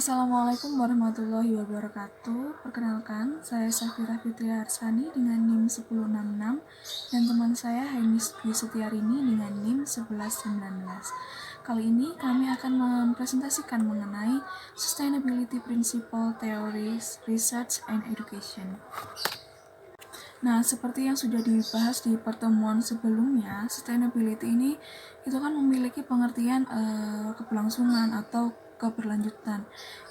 Assalamualaikum warahmatullahi wabarakatuh. Perkenalkan, saya Safira Fitri Harsani dengan NIM 1066 dan teman saya Heimis Dwi Setiarini dengan NIM 1119. Kali ini kami akan mempresentasikan mengenai Sustainability Principle Theories, Research and Education. Nah, seperti yang sudah dibahas di pertemuan sebelumnya, sustainability ini itu kan memiliki pengertian keberlangsungan atau keberlanjutan,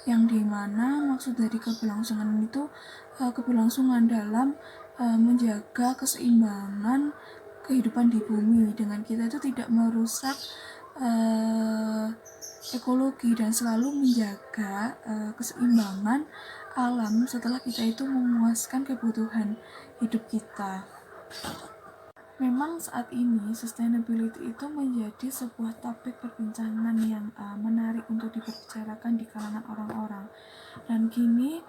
yang dimana maksud dari keberlangsungan itu keberlangsungan dalam menjaga keseimbangan kehidupan di bumi dengan kita itu tidak merusak ekologi dan selalu menjaga keseimbangan alam setelah kita itu memuaskan kebutuhan hidup kita. Memang saat ini sustainability itu menjadi sebuah topik perbincangan yang menarik untuk diperbicarakan di kalangan orang-orang. Dan kini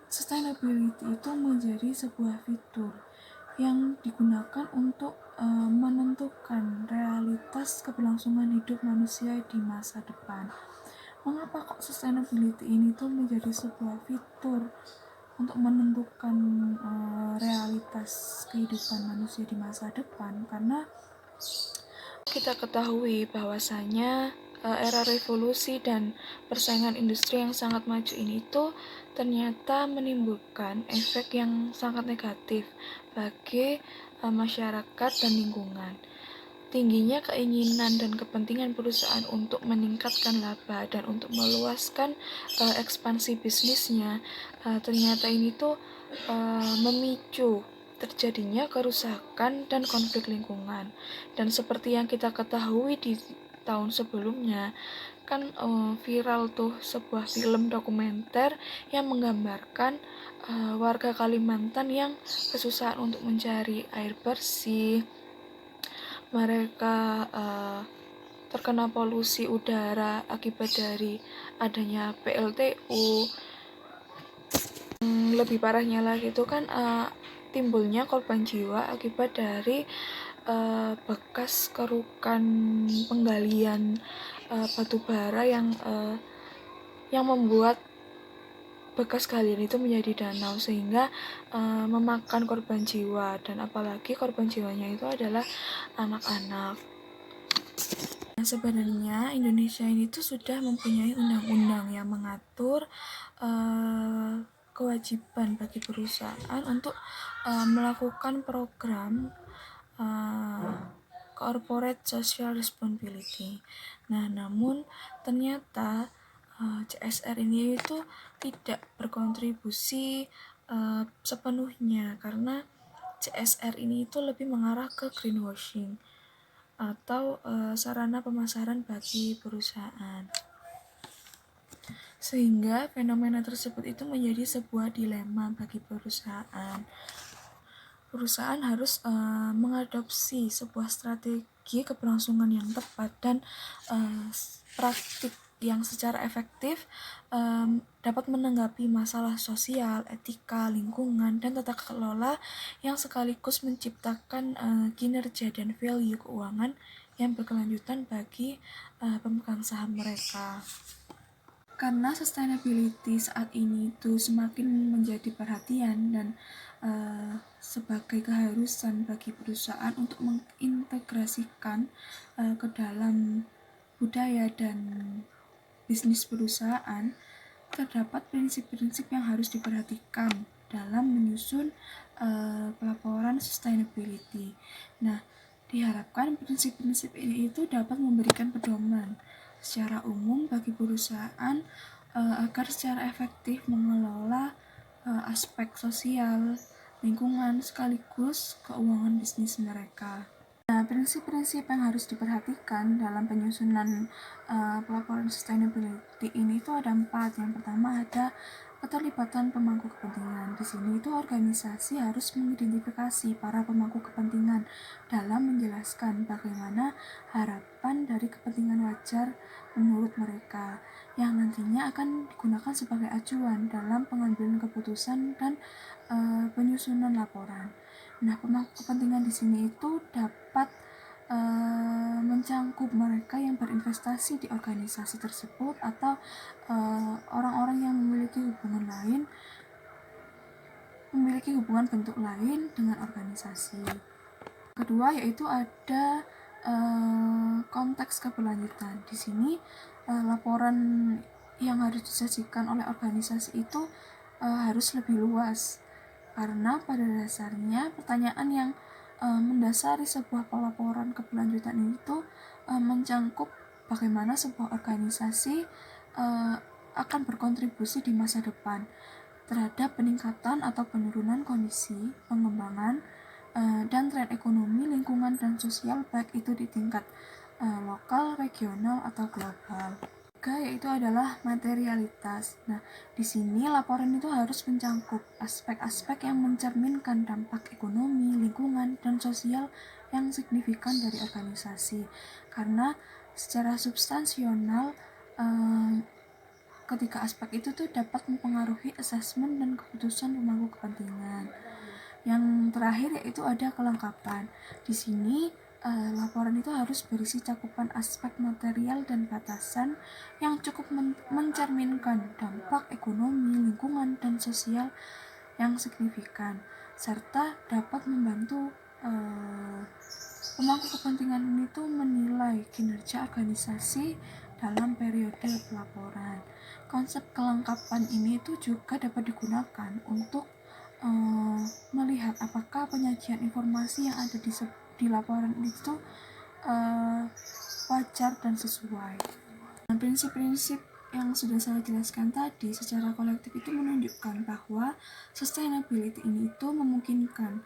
sustainability itu menjadi sebuah fitur yang digunakan untuk menentukan realitas keberlangsungan hidup manusia di masa depan. Mengapa kok sustainability ini tuh menjadi sebuah fitur untuk menentukan realitas kehidupan manusia di masa depan? Karena kita ketahui bahwasanya era revolusi dan persaingan industri yang sangat maju ini tuh ternyata menimbulkan efek yang sangat negatif bagi masyarakat dan lingkungan. Tingginya keinginan dan kepentingan perusahaan untuk meningkatkan laba dan untuk meluaskan ekspansi bisnisnya, ternyata ini tuh memicu terjadinya kerusakan dan konflik lingkungan. Dan seperti yang kita ketahui di tahun sebelumnya, kan viral tuh sebuah film dokumenter yang menggambarkan warga Kalimantan yang kesusahan untuk mencari air bersih. Mereka terkena polusi udara akibat dari adanya PLTU. Lebih parahnya lagi itu kan timbulnya korban jiwa akibat dari bekas kerukan penggalian batu bara yang membuat bekas galian itu menjadi danau sehingga memakan korban jiwa, dan apalagi korban jiwanya itu adalah anak-anak. Nah, sebenarnya Indonesia ini tuh sudah mempunyai undang-undang yang mengatur kewajiban bagi perusahaan untuk melakukan program corporate social responsibility. Nah, namun ternyata CSR ini itu tidak berkontribusi sepenuhnya, karena CSR ini itu lebih mengarah ke greenwashing atau sarana pemasaran bagi perusahaan, sehingga fenomena tersebut itu menjadi sebuah dilema bagi perusahaan. Perusahaan harus mengadopsi sebuah strategi keberlangsungan yang tepat dan praktik yang secara efektif dapat menanggapi masalah sosial, etika, lingkungan, dan tata kelola yang sekaligus menciptakan kinerja dan value keuangan yang berkelanjutan bagi pemegang saham mereka. Karena sustainability saat ini itu semakin menjadi perhatian dan sebagai keharusan bagi perusahaan untuk mengintegrasikan ke dalam budaya dan bisnis perusahaan, terdapat prinsip-prinsip yang harus diperhatikan dalam menyusun pelaporan sustainability. Nah, diharapkan prinsip-prinsip ini itu dapat memberikan pedoman secara umum bagi perusahaan agar secara efektif mengelola aspek sosial, lingkungan, sekaligus keuangan bisnis mereka. Nah, prinsip-prinsip yang harus diperhatikan dalam penyusunan pelaporan sustainability ini itu ada 4. Yang pertama ada keterlibatan pemangku kepentingan. Di sini itu organisasi harus mengidentifikasi para pemangku kepentingan dalam menjelaskan bagaimana harapan dari kepentingan wajar menurut mereka, yang nantinya akan digunakan sebagai acuan dalam pengambilan keputusan dan penyusunan laporan. Nah, pemangku kepentingan di sini itu dapat mencangkup mereka yang berinvestasi di organisasi tersebut atau orang-orang hubungan lain, memiliki hubungan bentuk lain dengan organisasi. Kedua yaitu ada konteks keberlanjutan. Di sini laporan yang harus disajikan oleh organisasi itu harus lebih luas, karena pada dasarnya pertanyaan yang mendasari sebuah pelaporan keberlanjutan itu mencangkup bagaimana sebuah organisasi akan berkontribusi di masa depan terhadap peningkatan atau penurunan kondisi, pengembangan, dan tren ekonomi, lingkungan, dan sosial, baik itu di tingkat lokal, regional, atau global. Yaitu adalah materialitas. Nah, di sini laporan itu harus mencangkup aspek-aspek yang mencerminkan dampak ekonomi, lingkungan, dan sosial yang signifikan dari organisasi. Karena secara substansional, ketiga aspek itu tuh dapat mempengaruhi asesmen dan keputusan pemangku kepentingan. Yang terakhir yaitu ada kelengkapan. Di sini laporan itu harus berisi cakupan aspek material dan batasan yang cukup mencerminkan dampak ekonomi, lingkungan, dan sosial yang signifikan, serta dapat membantu pemangku kepentingan itu menilai kinerja organisasi dalam periode pelaporan. Konsep kelengkapan ini itu juga dapat digunakan untuk melihat apakah penyajian informasi yang ada di laporan itu wajar dan sesuai. Nah, prinsip-prinsip yang sudah saya jelaskan tadi secara kolektif itu menunjukkan bahwa sustainability ini itu memungkinkan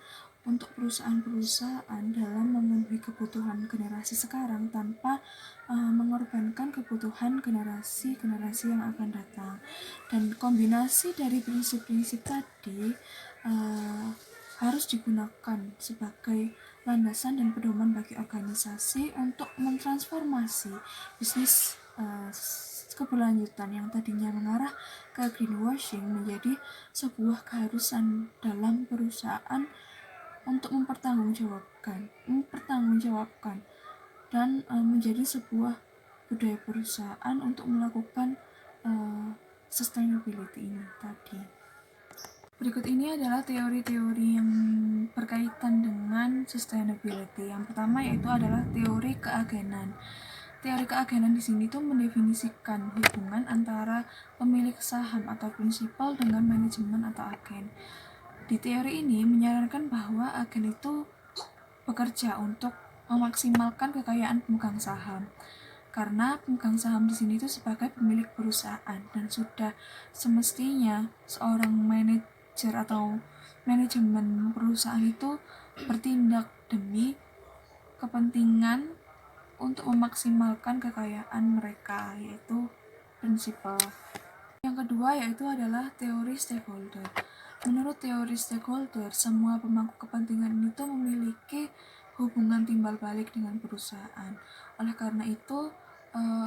untuk perusahaan-perusahaan dalam memenuhi kebutuhan generasi sekarang tanpa mengorbankan kebutuhan generasi-generasi yang akan datang. Dan kombinasi dari prinsip-prinsip tadi harus digunakan sebagai landasan dan pedoman bagi organisasi untuk mentransformasi bisnis keberlanjutan yang tadinya mengarah ke greenwashing menjadi sebuah keharusan dalam perusahaan untuk mempertanggungjawabkan dan menjadi sebuah budaya perusahaan untuk melakukan sustainability ini tadi. Berikut ini adalah teori-teori yang berkaitan dengan sustainability. Yang pertama yaitu adalah teori keagenan. Teori keagenan di sini tuh mendefinisikan hubungan antara pemilik saham atau prinsipal dengan manajemen atau agen. Di teori ini menyarankan bahwa agen itu bekerja untuk memaksimalkan kekayaan pemegang saham. Karena pemegang saham di sini itu sebagai pemilik perusahaan dan sudah semestinya seorang manajer atau manajemen perusahaan itu bertindak demi kepentingan untuk memaksimalkan kekayaan mereka, yaitu prinsipal. Yang kedua yaitu adalah teori stakeholder. Menurut teori stakeholder, semua pemangku kepentingan itu memiliki hubungan timbal balik dengan perusahaan. Oleh karena itu,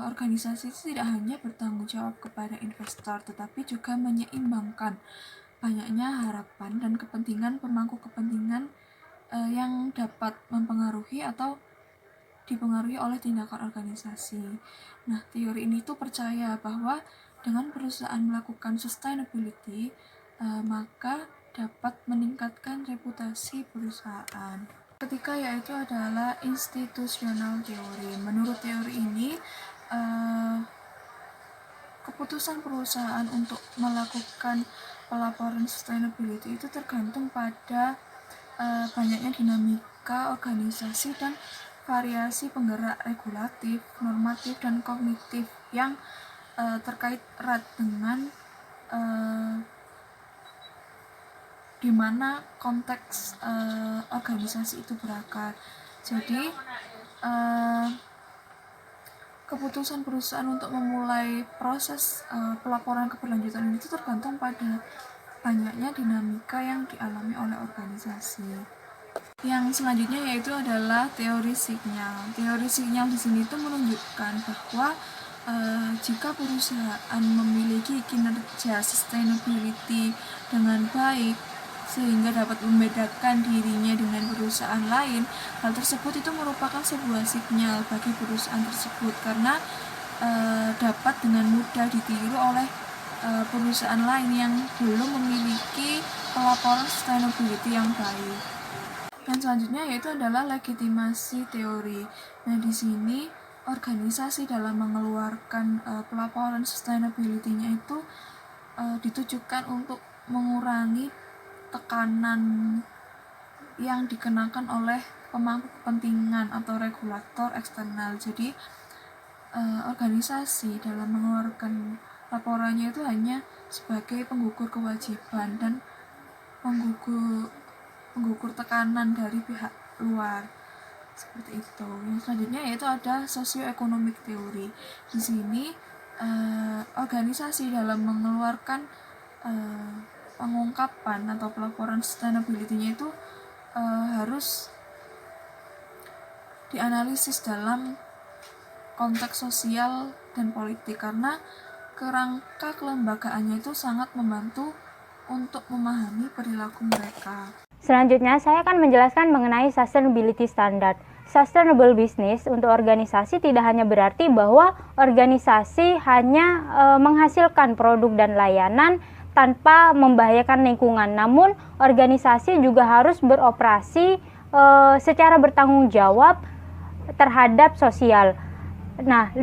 organisasi itu tidak hanya bertanggung jawab kepada investor, tetapi juga menyeimbangkan banyaknya harapan dan kepentingan pemangku kepentingan yang dapat mempengaruhi atau dipengaruhi oleh tindakan organisasi. Nah, teori ini tuh percaya bahwa dengan perusahaan melakukan sustainability, maka dapat meningkatkan reputasi perusahaan. Ketiga yaitu adalah institutional teori. Menurut teori ini, keputusan perusahaan untuk melakukan pelaporan sustainability itu tergantung pada banyaknya dinamika organisasi dan variasi penggerak regulatif, normatif, dan kognitif yang terkait erat dengan di mana konteks organisasi itu berakar. Jadi keputusan perusahaan untuk memulai proses pelaporan keberlanjutan itu tergantung pada banyaknya dinamika yang dialami oleh organisasi. Yang selanjutnya yaitu adalah teori sinyal. Teori sinyal di sini itu menunjukkan bahwa jika perusahaan memiliki kinerja sustainability dengan baik sehingga dapat membedakan dirinya dengan perusahaan lain, hal tersebut itu merupakan sebuah sinyal bagi perusahaan tersebut karena dapat dengan mudah ditiru oleh perusahaan lain yang belum memiliki pelaporan sustainability yang baik. Dan selanjutnya yaitu adalah legitimasi teori. Nah, di sini organisasi dalam mengeluarkan pelaporan sustainability-nya itu ditujukan untuk mengurangi tekanan yang dikenakan oleh pemangku kepentingan atau regulator eksternal. Jadi organisasi dalam mengeluarkan laporannya itu hanya sebagai penggugur kewajiban dan penggugur tekanan dari pihak luar, seperti itu. Yang selanjutnya yaitu ada sosioeconomic theory. Di sini organisasi dalam mengeluarkan pengungkapan atau pelaporan sustainability-nya itu harus dianalisis dalam konteks sosial dan politik, karena kerangka kelembagaannya itu sangat membantu untuk memahami perilaku mereka. Selanjutnya, saya akan menjelaskan mengenai sustainability standard. Sustainable business untuk organisasi tidak hanya berarti bahwa organisasi hanya menghasilkan produk dan layanan tanpa membahayakan lingkungan, namun organisasi juga harus beroperasi secara bertanggung jawab terhadap sosial. Nah,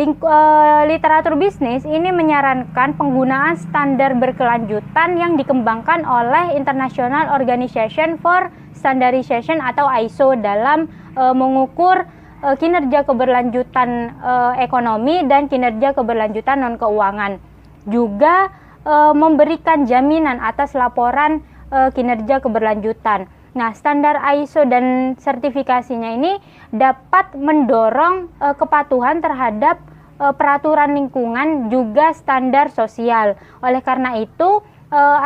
literatur bisnis ini menyarankan penggunaan standar berkelanjutan yang dikembangkan oleh International Organization for Standardization atau ISO dalam mengukur kinerja keberlanjutan ekonomi dan kinerja keberlanjutan non-keuangan. Juga memberikan jaminan atas laporan kinerja keberlanjutan. Nah, standar ISO dan sertifikasinya ini dapat mendorong kepatuhan terhadap peraturan lingkungan juga standar sosial. Oleh karena itu,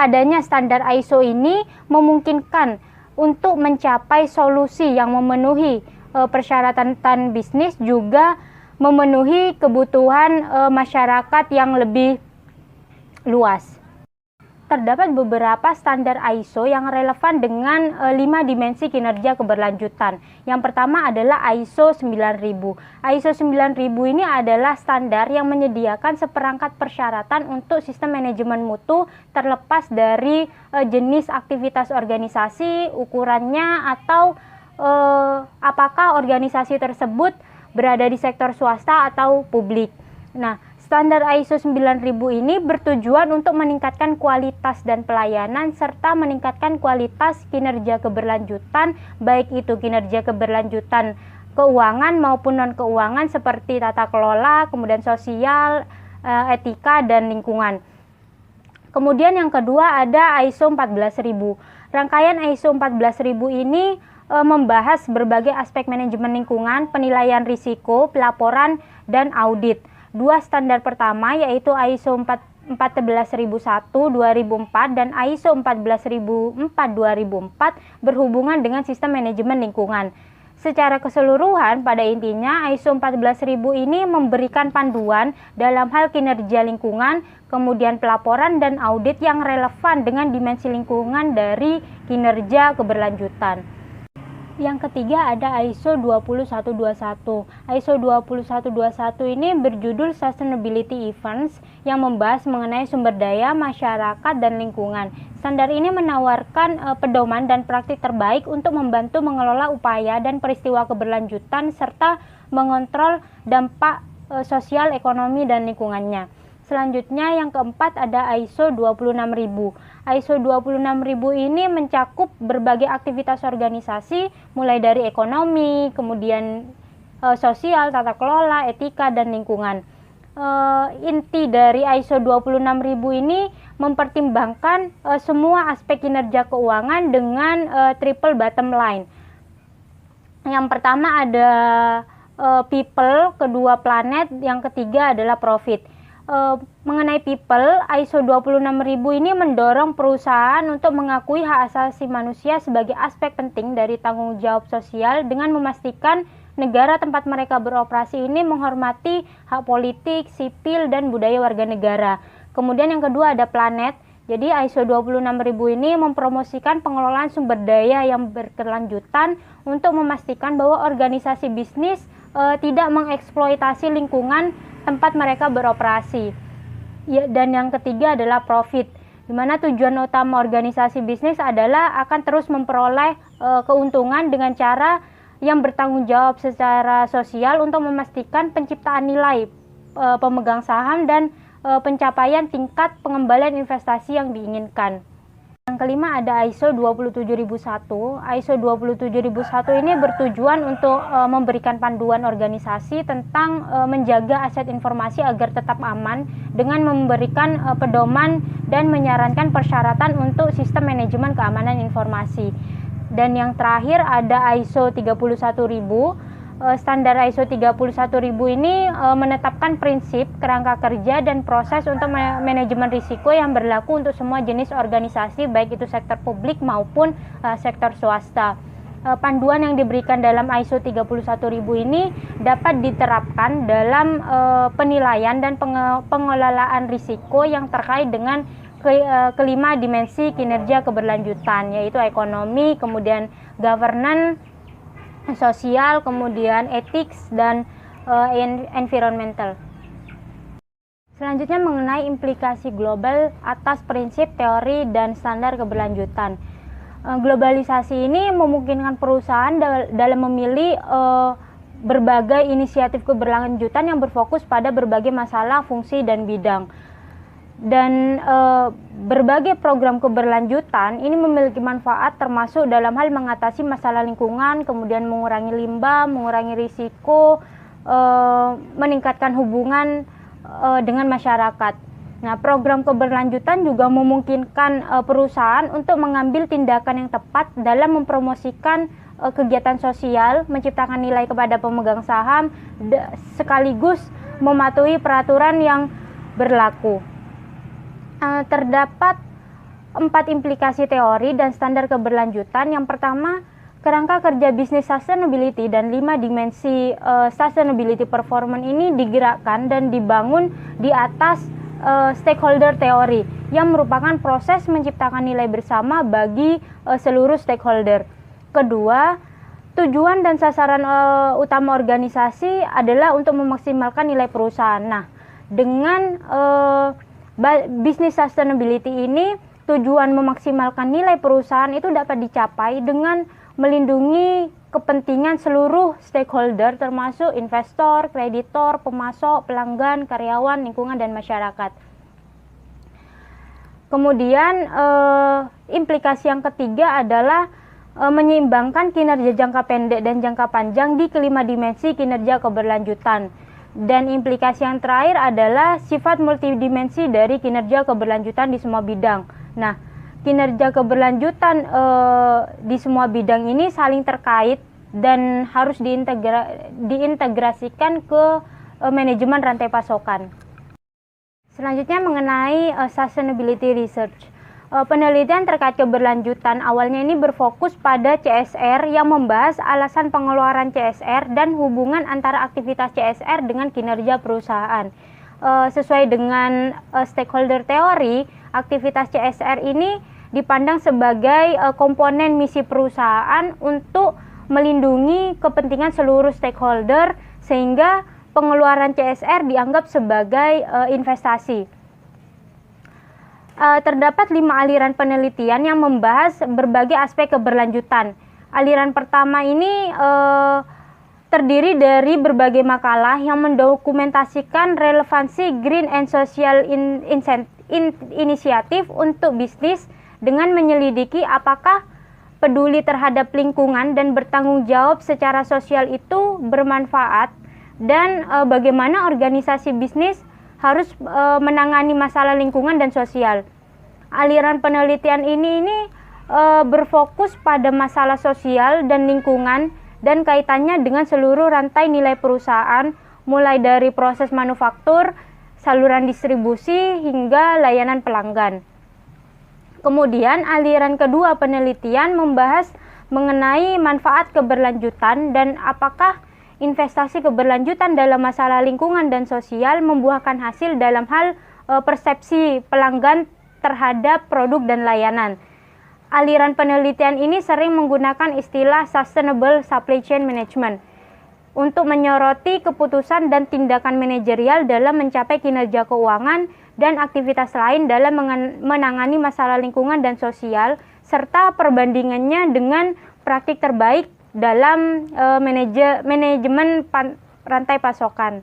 adanya standar ISO ini memungkinkan untuk mencapai solusi yang memenuhi persyaratan bisnis, juga memenuhi kebutuhan masyarakat yang lebih luas. Terdapat beberapa standar ISO yang relevan dengan 5 dimensi kinerja keberlanjutan. Yang pertama adalah ISO 9000. ISO 9000 ini adalah standar yang menyediakan seperangkat persyaratan untuk sistem manajemen mutu terlepas dari jenis aktivitas organisasi, ukurannya, atau apakah organisasi tersebut berada di sektor swasta atau publik. Nah, standar ISO 9000 ini bertujuan untuk meningkatkan kualitas dan pelayanan serta meningkatkan kualitas kinerja keberlanjutan, baik itu kinerja keberlanjutan keuangan maupun non-keuangan seperti tata kelola, kemudian sosial, etika, dan lingkungan. Kemudian yang kedua ada ISO 14000. Rangkaian ISO 14000 ini membahas berbagai aspek manajemen lingkungan, penilaian risiko, pelaporan, dan audit. Dua standar pertama yaitu ISO 14001 2004 dan ISO 14004 2004 berhubungan dengan sistem manajemen lingkungan. Secara keseluruhan, pada intinya ISO 14000 ini memberikan panduan dalam hal kinerja lingkungan, kemudian pelaporan dan audit yang relevan dengan dimensi lingkungan dari kinerja keberlanjutan. Yang ketiga ada ISO 20121. ISO 20121 ini berjudul Sustainability Events yang membahas mengenai sumber daya, masyarakat, dan lingkungan. Standar ini menawarkan pedoman dan praktik terbaik untuk membantu mengelola upaya dan peristiwa keberlanjutan serta mengontrol dampak sosial, ekonomi, dan lingkungannya. Selanjutnya yang keempat ada ISO 26000. ISO 26000 ini mencakup berbagai aktivitas organisasi mulai dari ekonomi, kemudian sosial, tata kelola, etika, dan lingkungan. Inti dari ISO 26000 ini mempertimbangkan semua aspek kinerja keuangan dengan triple bottom line. Yang pertama ada people, kedua planet, yang ketiga adalah profit. Mengenai people, ISO 26000 ini mendorong perusahaan untuk mengakui hak asasi manusia sebagai aspek penting dari tanggung jawab sosial dengan memastikan negara tempat mereka beroperasi ini menghormati hak politik, sipil, dan budaya warga negara. Kemudian yang kedua ada planet. Jadi ISO 26000 ini mempromosikan pengelolaan sumber daya yang berkelanjutan untuk memastikan bahwa organisasi bisnis tidak mengeksploitasi lingkungan tempat mereka beroperasi. Ya, dan yang ketiga adalah profit, di mana tujuan utama organisasi bisnis adalah akan terus memperoleh keuntungan dengan cara yang bertanggung jawab secara sosial untuk memastikan penciptaan nilai pemegang saham dan pencapaian tingkat pengembalian investasi yang diinginkan. Yang kelima ada ISO 27001. ISO 27001 ini bertujuan untuk memberikan panduan organisasi tentang menjaga aset informasi agar tetap aman dengan memberikan pedoman dan menyarankan persyaratan untuk sistem manajemen keamanan informasi. Dan yang terakhir ada ISO 31000. Standar ISO 31000 ini menetapkan prinsip, kerangka kerja, dan proses untuk manajemen risiko yang berlaku untuk semua jenis organisasi, baik itu sektor publik maupun sektor swasta. Panduan yang diberikan dalam ISO 31000 ini dapat diterapkan dalam penilaian dan pengelolaan risiko yang terkait dengan kelima dimensi kinerja keberlanjutan, yaitu ekonomi, kemudian governance, sosial, kemudian ethics, dan environmental. Selanjutnya mengenai implikasi global atas prinsip, teori, dan standar keberlanjutan. Globalisasi ini memungkinkan perusahaan dalam memilih berbagai inisiatif keberlanjutan yang berfokus pada berbagai masalah, fungsi, dan bidang. Dan berbagai program keberlanjutan ini memiliki manfaat termasuk dalam hal mengatasi masalah lingkungan, kemudian mengurangi limbah, mengurangi risiko, meningkatkan hubungan dengan masyarakat. Nah, program keberlanjutan juga memungkinkan perusahaan untuk mengambil tindakan yang tepat dalam mempromosikan kegiatan sosial, menciptakan nilai kepada pemegang saham, sekaligus mematuhi peraturan yang berlaku. Terdapat 4 implikasi teori dan standar keberlanjutan. Yang pertama, kerangka kerja bisnis sustainability dan 5 dimensi sustainability performance ini digerakkan dan dibangun di atas stakeholder teori yang merupakan proses menciptakan nilai bersama bagi seluruh stakeholder. Kedua, tujuan dan sasaran utama organisasi adalah untuk memaksimalkan nilai perusahaan. Nah, dengan bisnis sustainability ini, tujuan memaksimalkan nilai perusahaan itu dapat dicapai dengan melindungi kepentingan seluruh stakeholder termasuk investor, kreditor, pemasok, pelanggan, karyawan, lingkungan, dan masyarakat. Kemudian implikasi yang ketiga adalah menyeimbangkan kinerja jangka pendek dan jangka panjang di kelima dimensi kinerja keberlanjutan. Dan implikasi yang terakhir adalah sifat multidimensi dari kinerja keberlanjutan di semua bidang. Nah, kinerja keberlanjutan di semua bidang ini saling terkait dan harus diintegrasikan ke manajemen rantai pasokan. Selanjutnya mengenai sustainability research. Penelitian terkait keberlanjutan awalnya ini berfokus pada CSR yang membahas alasan pengeluaran CSR dan hubungan antara aktivitas CSR dengan kinerja perusahaan. Sesuai dengan stakeholder teori, aktivitas CSR ini dipandang sebagai komponen misi perusahaan untuk melindungi kepentingan seluruh stakeholder sehingga pengeluaran CSR dianggap sebagai investasi. Terdapat 5 aliran penelitian yang membahas berbagai aspek keberlanjutan. Aliran pertama ini terdiri dari berbagai makalah yang mendokumentasikan relevansi green and social inisiatif untuk bisnis dengan menyelidiki apakah peduli terhadap lingkungan dan bertanggung jawab secara sosial itu bermanfaat dan bagaimana organisasi bisnis harus menangani masalah lingkungan dan sosial. Aliran penelitian ini berfokus pada masalah sosial dan lingkungan dan kaitannya dengan seluruh rantai nilai perusahaan, mulai dari proses manufaktur, saluran distribusi, hingga layanan pelanggan. Kemudian aliran kedua penelitian membahas mengenai manfaat keberlanjutan dan apakah investasi keberlanjutan dalam masalah lingkungan dan sosial membuahkan hasil dalam hal persepsi pelanggan terhadap produk dan layanan. Aliran penelitian ini sering menggunakan istilah sustainable supply chain management untuk menyoroti keputusan dan tindakan manajerial dalam mencapai kinerja keuangan dan aktivitas lain dalam menangani masalah lingkungan dan sosial, serta perbandingannya dengan praktik terbaik dalam manajemen rantai pasokan.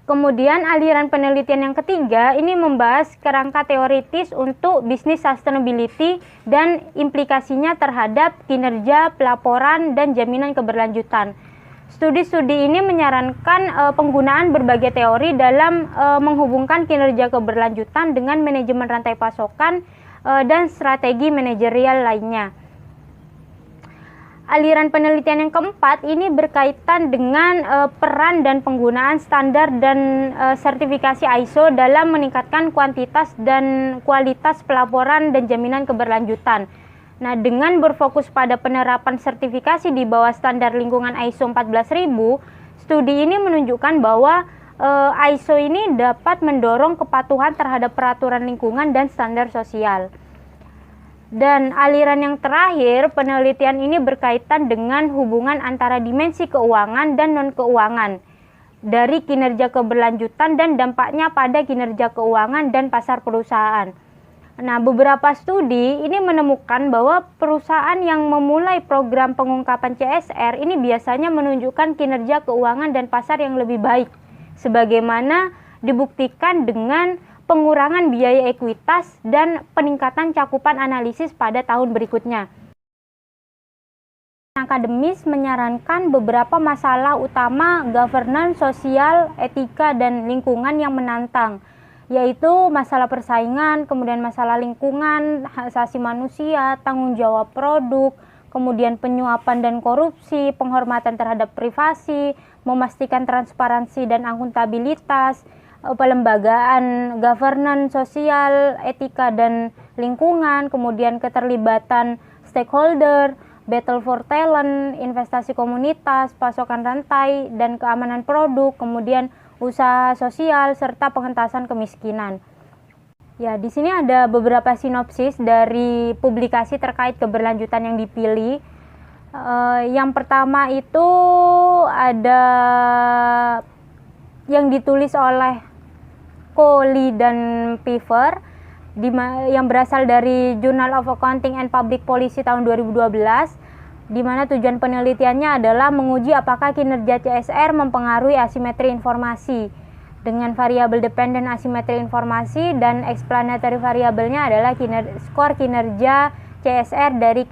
Kemudian aliran penelitian yang ketiga ini membahas kerangka teoritis untuk bisnis sustainability dan implikasinya terhadap kinerja, pelaporan, dan jaminan keberlanjutan. Studi-studi ini menyarankan penggunaan berbagai teori dalam menghubungkan kinerja keberlanjutan dengan manajemen rantai pasokan dan strategi manajerial lainnya. Aliran penelitian yang keempat ini berkaitan dengan peran dan penggunaan standar dan sertifikasi ISO dalam meningkatkan kuantitas dan kualitas pelaporan dan jaminan keberlanjutan. Nah, dengan berfokus pada penerapan sertifikasi di bawah standar lingkungan ISO 14000, studi ini menunjukkan bahwa ISO ini dapat mendorong kepatuhan terhadap peraturan lingkungan dan standar sosial. Dan aliran yang terakhir, penelitian ini berkaitan dengan hubungan antara dimensi keuangan dan non-keuangan dari kinerja keberlanjutan dan dampaknya pada kinerja keuangan dan pasar perusahaan. Nah, beberapa studi ini menemukan bahwa perusahaan yang memulai program pengungkapan CSR ini biasanya menunjukkan kinerja keuangan dan pasar yang lebih baik, sebagaimana dibuktikan dengan pengurangan biaya ekuitas dan peningkatan cakupan analisis pada tahun berikutnya. Akademis menyarankan beberapa masalah utama governance, sosial, etika, dan lingkungan yang menantang, yaitu masalah persaingan, kemudian masalah lingkungan, hak asasi manusia, tanggung jawab produk, kemudian penyuapan dan korupsi, penghormatan terhadap privasi, memastikan transparansi dan akuntabilitas, pelembagaan, governance sosial, etika dan lingkungan, kemudian keterlibatan stakeholder, battle for talent, investasi komunitas, pasokan rantai dan keamanan produk, kemudian usaha sosial serta pengentasan kemiskinan. Ya, di sini ada beberapa sinopsis dari publikasi terkait keberlanjutan yang dipilih. Yang pertama itu ada yang ditulis oleh Coley dan Piver yang berasal dari Journal of Accounting and Public Policy tahun 2012, di mana tujuan penelitiannya adalah menguji apakah kinerja CSR mempengaruhi asimetri informasi dengan variabel dependent asimetri informasi, dan explanatory variabelnya adalah skor kinerja CSR dari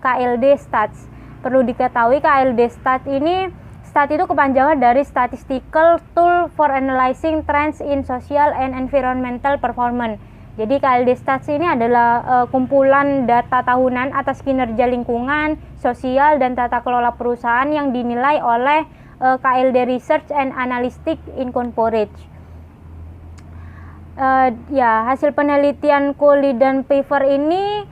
KLD Stats. Perlu diketahui KLD Stats ini Stat itu kepanjangan dari Statistical Tool for Analyzing Trends in Social and Environmental Performance. Jadi KLD Stats ini adalah kumpulan data tahunan atas kinerja lingkungan, sosial, dan tata kelola perusahaan yang dinilai oleh KLD Research and Analytics Incorporated. Hasil penelitian Coley dan Piver ini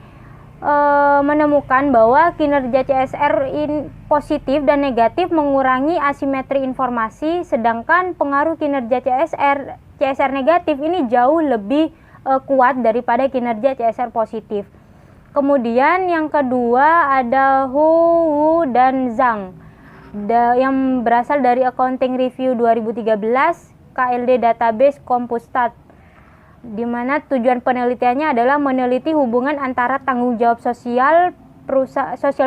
menemukan bahwa kinerja CSR positif dan negatif mengurangi asimetri informasi, sedangkan pengaruh kinerja CSR negatif ini jauh lebih kuat daripada kinerja CSR positif. Kemudian yang kedua ada Wu dan Zhang yang berasal dari Accounting Review 2013, KLD Database Compustat, di mana tujuan penelitiannya adalah meneliti hubungan antara tanggung jawab sosial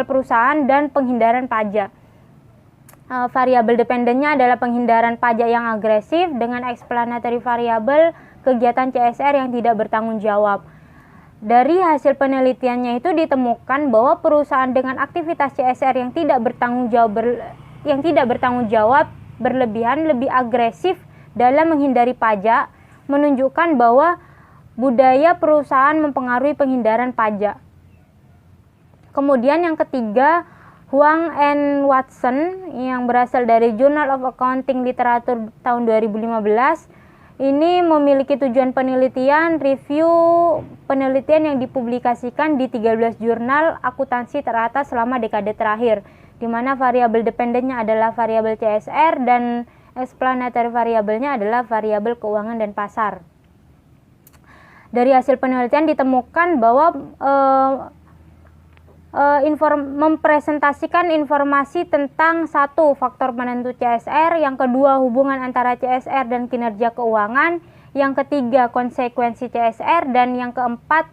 perusahaan dan penghindaran pajak. Variabel dependennya adalah penghindaran pajak yang agresif dengan explanatory variable kegiatan CSR yang tidak bertanggung jawab. Dari hasil penelitiannya itu ditemukan bahwa perusahaan dengan aktivitas CSR yang tidak bertanggung jawab berlebihan lebih agresif dalam menghindari pajak, menunjukkan bahwa budaya perusahaan mempengaruhi penghindaran pajak. Kemudian yang ketiga, Huang and Watson yang berasal dari Journal of Accounting Literature tahun 2015, ini memiliki tujuan penelitian review penelitian yang dipublikasikan di 13 jurnal akuntansi teratas selama dekade terakhir, di mana variabel dependennya adalah variabel CSR dan explanatory variabelnya adalah variabel keuangan dan pasar. Dari hasil penelitian ditemukan bahwa mempresentasikan informasi tentang satu faktor penentu CSR, yang kedua hubungan antara CSR dan kinerja keuangan, Yang ketiga, konsekuensi CSR, dan yang keempat,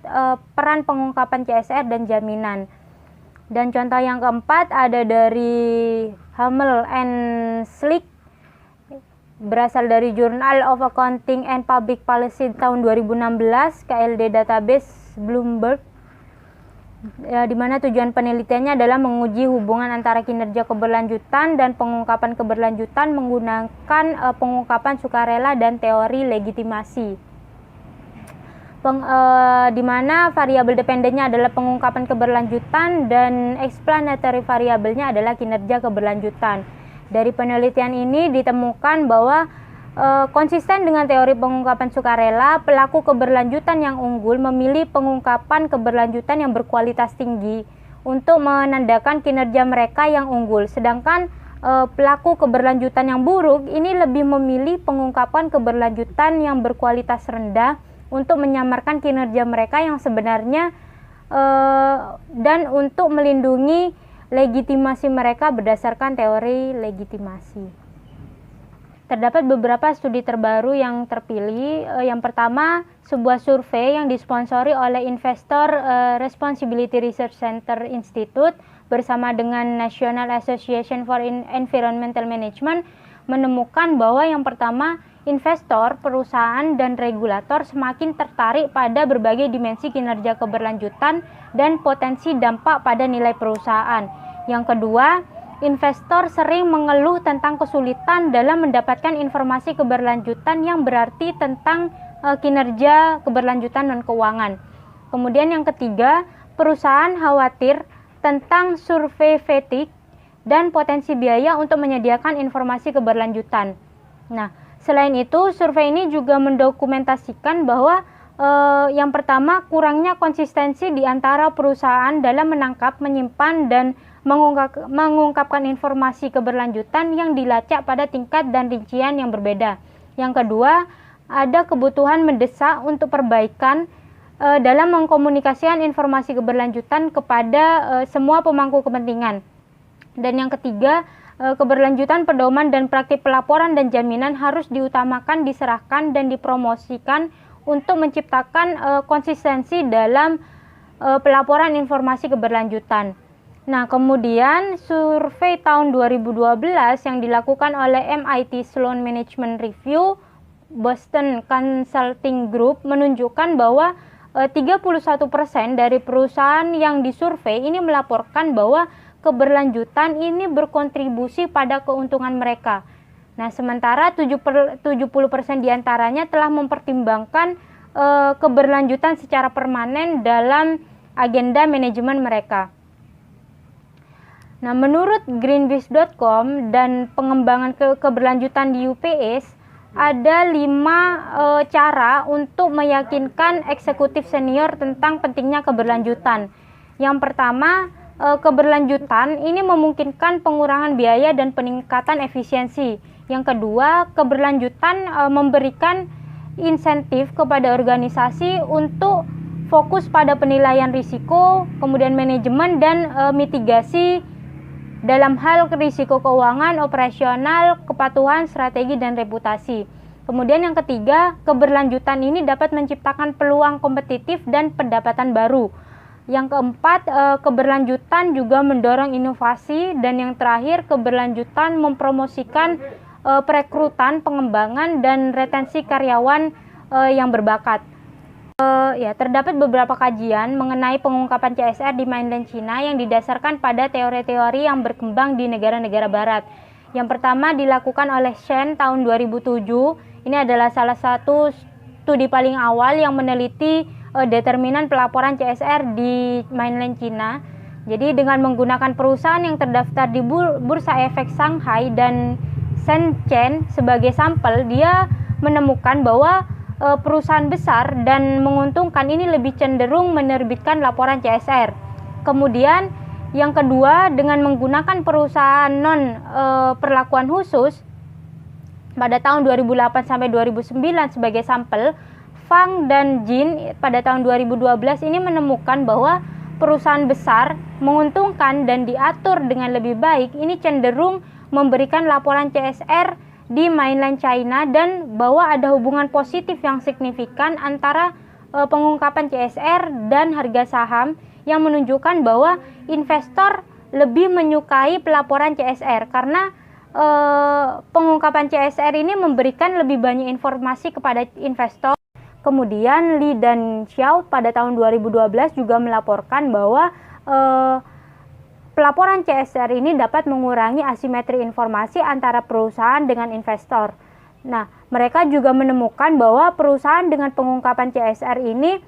peran pengungkapan CSR dan jaminan. Dan contoh yang keempat ada dari Hamel and Slick, berasal dari Journal of Accounting and Public Policy tahun 2016, KLD Database Bloomberg, di mana tujuan penelitiannya adalah menguji hubungan antara kinerja keberlanjutan dan pengungkapan keberlanjutan menggunakan pengungkapan sukarela dan teori legitimasi. Di mana variabel dependennya adalah pengungkapan keberlanjutan dan explanatory variabelnya adalah kinerja keberlanjutan. Dari penelitian ini ditemukan bahwa konsisten dengan teori pengungkapan sukarela, pelaku keberlanjutan yang unggul memilih pengungkapan keberlanjutan yang berkualitas tinggi untuk menandakan kinerja mereka yang unggul, sedangkan pelaku keberlanjutan yang buruk ini lebih memilih pengungkapan keberlanjutan yang berkualitas rendah untuk menyamarkan kinerja mereka yang sebenarnya dan untuk melindungi legitimasi mereka berdasarkan teori legitimasi. Terdapat beberapa studi terbaru yang terpilih. Yang pertama, sebuah survei yang disponsori oleh Investor Responsibility Research Center Institute bersama dengan National Association for Environmental Management menemukan bahwa yang pertama, investor, perusahaan, dan regulator semakin tertarik pada berbagai dimensi kinerja keberlanjutan dan potensi dampak pada nilai perusahaan. Yang kedua, investor sering mengeluh tentang kesulitan dalam mendapatkan informasi keberlanjutan yang berarti tentang kinerja keberlanjutan dan keuangan. Kemudian yang ketiga, perusahaan khawatir tentang survei fatigue dan potensi biaya untuk menyediakan informasi keberlanjutan. Nah, selain itu, survei ini juga mendokumentasikan bahwa yang pertama, kurangnya konsistensi di antara perusahaan dalam menangkap, menyimpan, dan mengungkapkan informasi keberlanjutan yang dilacak pada tingkat dan rincian yang berbeda. Yang kedua, ada kebutuhan mendesak untuk perbaikan dalam mengkomunikasikan informasi keberlanjutan kepada semua pemangku kepentingan. Dan yang ketiga, keberlanjutan pedoman dan praktik pelaporan dan jaminan harus diutamakan, diserahkan, dan dipromosikan untuk menciptakan konsistensi dalam pelaporan informasi keberlanjutan. Nah, kemudian survei tahun 2012 yang dilakukan oleh MIT Sloan Management Review, Boston Consulting Group menunjukkan bahwa 31% dari perusahaan yang disurvei ini melaporkan bahwa keberlanjutan ini berkontribusi pada keuntungan mereka. Nah, sementara 70% diantaranya telah mempertimbangkan keberlanjutan secara permanen dalam agenda manajemen mereka. Nah, menurut greenpeace.com dan pengembangan keberlanjutan di UPS, ada 5 cara untuk meyakinkan eksekutif senior tentang pentingnya keberlanjutan. Yang pertama, keberlanjutan ini memungkinkan pengurangan biaya dan peningkatan efisiensi. Yang kedua, keberlanjutan memberikan insentif kepada organisasi untuk fokus pada penilaian risiko, kemudian manajemen dan mitigasi dalam hal risiko keuangan, operasional, kepatuhan, strategi, dan reputasi. Kemudian yang ketiga, keberlanjutan ini dapat menciptakan peluang kompetitif dan pendapatan baru. Yang keempat, keberlanjutan juga mendorong inovasi. Dan yang terakhir, keberlanjutan mempromosikan perekrutan, pengembangan, dan retensi karyawan yang berbakat. Terdapat beberapa kajian mengenai pengungkapan CSR di mainland China yang didasarkan pada teori-teori yang berkembang di negara-negara barat. Yang pertama dilakukan oleh Shen tahun 2007. Ini adalah salah satu studi paling awal yang meneliti determinan pelaporan CSR di mainland China. Jadi dengan menggunakan perusahaan yang terdaftar di Bursa Efek Shanghai dan Shenzhen sebagai sampel, dia menemukan bahwa perusahaan besar dan menguntungkan ini lebih cenderung menerbitkan laporan CSR. Kemudian yang kedua, dengan menggunakan perusahaan non perlakuan khusus pada tahun 2008 sampai 2009 sebagai sampel, Fang dan Jin pada tahun 2012 ini menemukan bahwa perusahaan besar menguntungkan dan diatur dengan lebih baik ini cenderung memberikan laporan CSR di mainland China dan bahwa ada hubungan positif yang signifikan antara pengungkapan CSR dan harga saham yang menunjukkan bahwa investor lebih menyukai pelaporan CSR karena pengungkapan CSR ini memberikan lebih banyak informasi kepada investor. Kemudian Li dan Xiao pada tahun 2012 juga melaporkan bahwa pelaporan CSR ini dapat mengurangi asimetri informasi antara perusahaan dengan investor. Nah, mereka juga menemukan bahwa perusahaan dengan pengungkapan CSR ini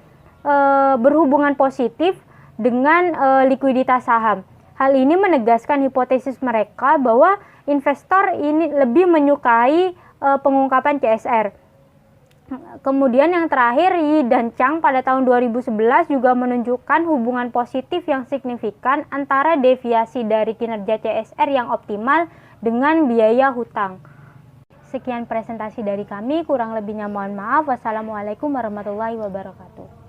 berhubungan positif dengan likuiditas saham. Hal ini menegaskan hipotesis mereka bahwa investor ini lebih menyukai pengungkapan CSR. Kemudian yang terakhir, Yi dan Chang pada tahun 2011 juga menunjukkan hubungan positif yang signifikan antara deviasi dari kinerja CSR yang optimal dengan biaya hutang. Sekian presentasi dari kami, kurang lebihnya mohon maaf. Wassalamualaikum warahmatullahi wabarakatuh.